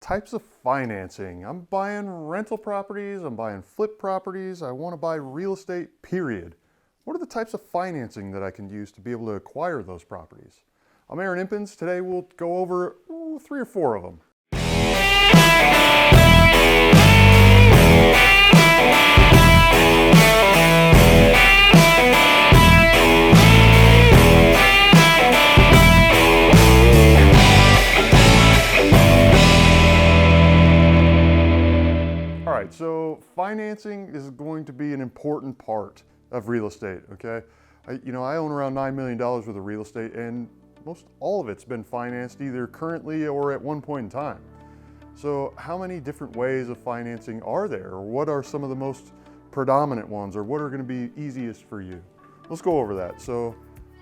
types of financing. I'm buying rental properties, I'm buying flip properties, I want to buy real estate, period. What are the types of financing that I can use to be able to acquire those properties? I'm Aaron Impens. Today we'll go over 3 or 4 of them. So financing is going to be an important part of real estate, okay? I own around $9 million worth of real estate, and most all of it's been financed either currently or at one point in time. So how many different ways of financing are there? Or what are some of the most predominant ones, or what are going to be easiest for you? Let's go over that. So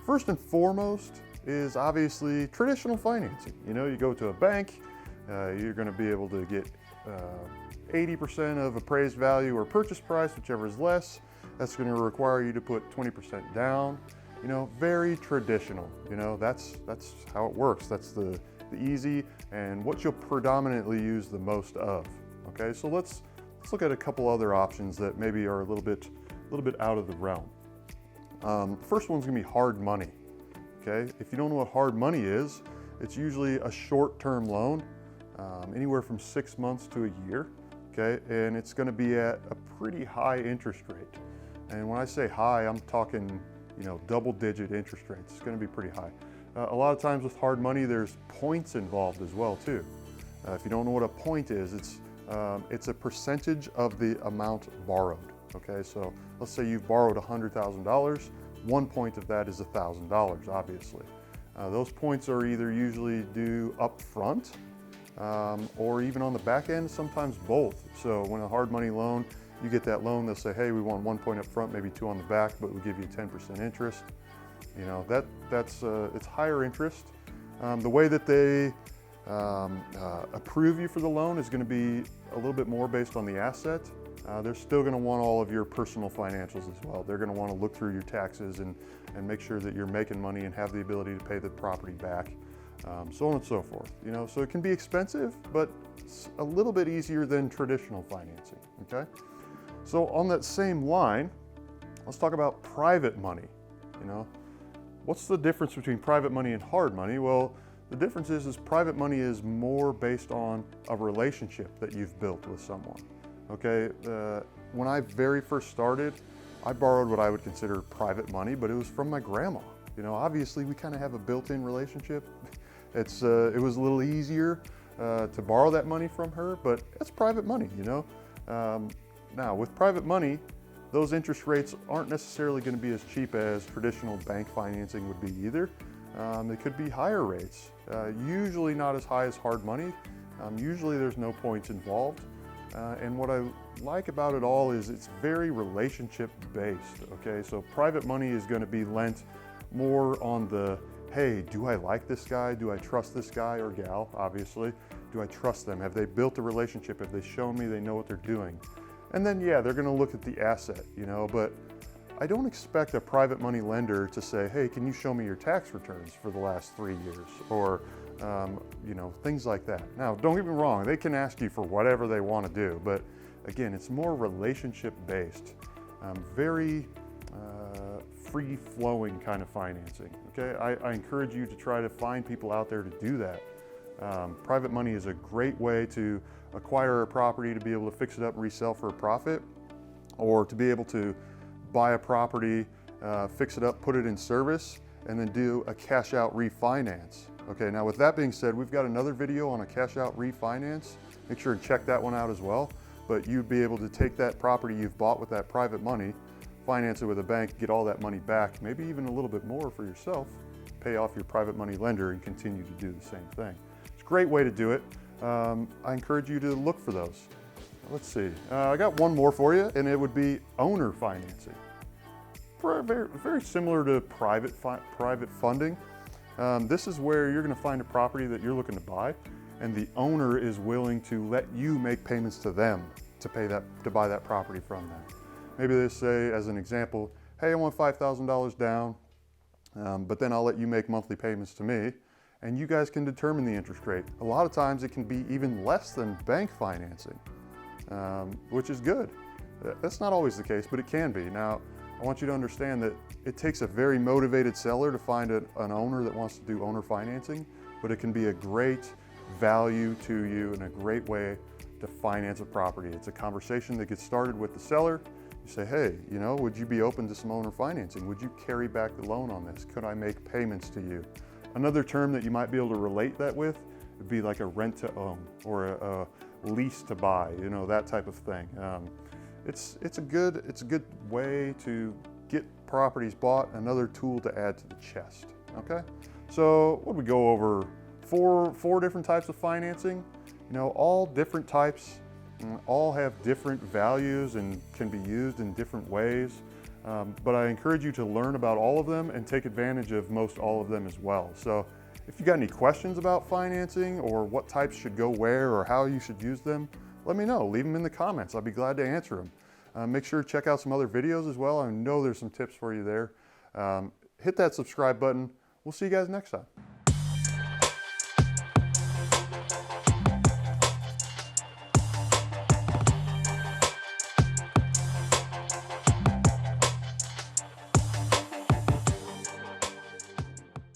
first and foremost is obviously traditional financing. You go to a bank, you're going to be able to get 80% of appraised value or purchase price, whichever is less. That's going to require you to put 20% down. Very traditional. That's how it works. That's the easy and what you'll predominantly use the most of. Okay, so let's look at a couple other options that maybe are a little bit out of the realm. First one's going to be hard money. Okay, if you don't know what hard money is, it's usually a short-term loan, anywhere from 6 months to a year. Okay, and it's going to be at a pretty high interest rate. And when I say high, I'm talking, double-digit interest rates. It's going to be pretty high. A lot of times with hard money, there's points involved as well too. If you don't know what a point is, it's a percentage of the amount borrowed. Okay, so let's say you've borrowed $100,000. 1 point of that is $1,000, obviously. Those points are either usually due up front, or even on the back end, sometimes both. So when a hard money loan, you get that loan, they'll say, hey, we want 1 point up front, maybe 2 on the back, but we'll give you 10% interest. It's higher interest. The way that they approve you for the loan is going to be a little bit more based on the asset. They're still going to want all of your personal financials as well. They're going to want to look through your taxes and make sure that you're making money and have the ability to pay the property back. So on and so forth. So it can be expensive, but it's a little bit easier than traditional financing. Okay, so on that same line, let's talk about private money. What's the difference between private money and hard money? Well, the difference is private money is more based on a relationship that you've built with someone. Okay, when I very first started, I borrowed what I would consider private money, but it was from my grandma. Obviously we kind of have a built-in relationship. It was a little easier to borrow that money from her, but it's private money, Now with private money, those interest rates aren't necessarily going to be as cheap as traditional bank financing would be either. They could be higher rates, usually not as high as hard money. Usually there's no points involved. And what I like about it all is it's very relationship based. Okay, so private money is going to be lent more on the, hey, do I like this guy? Do I trust this guy or gal, obviously? Do I trust them? Have they built a relationship? Have they shown me they know what they're doing? And then, yeah, they're gonna look at the asset, but I don't expect a private money lender to say, hey, can you show me your tax returns for the last 3 years? Or, things like that. Now, don't get me wrong, they can ask you for whatever they wanna do, but again, it's more relationship based, very free-flowing kind of financing. Okay, I encourage you to try to find people out there to do that. Private money is a great way to acquire a property, to be able to fix it up and resell for a profit, or to be able to buy a property, fix it up, put it in service, and then do a cash out refinance. Okay, now with that being said, we've got another video on a cash out refinance. Make sure and check that one out as well. But you'd be able to take that property you've bought with that private money, finance it with a bank, get all that money back, maybe even a little bit more for yourself, pay off your private money lender and continue to do the same thing. It's a great way to do it. I encourage you to look for those. Let's see, I got one more for you, and it would be owner financing. Very, very similar to private funding. This is where you're going to find a property that you're looking to buy, and the owner is willing to let you make payments to them to buy that property from them. Maybe they say, as an example, hey, I want $5,000 down, but then I'll let you make monthly payments to me, and you guys can determine the interest rate. A lot of times it can be even less than bank financing, which is good. That's not always the case, but it can be. Now, I want you to understand that it takes a very motivated seller to find an owner that wants to do owner financing, but it can be a great value to you and a great way to finance a property. It's a conversation that gets started with the seller. You say, hey, you know, would you be open to some owner financing? Would you carry back the loan on this? Could I make payments to you? Another term that you might be able to relate that with would be like a rent to own or a lease to buy, you know, that type of thing. It's a good way to get properties bought, another tool to add to the chest, okay? So what we go over, four different types of financing, you know, all different types, all have different values and can be used in different ways. But I encourage you to learn about all of them and take advantage of most all of them as well. So if you got any questions about financing or what types should go where or how you should use them, let me know. Leave them in the comments. I'll be glad to answer them. Make sure to check out some other videos as well. I know there's some tips for you there. Hit that subscribe button. We'll see you guys next time.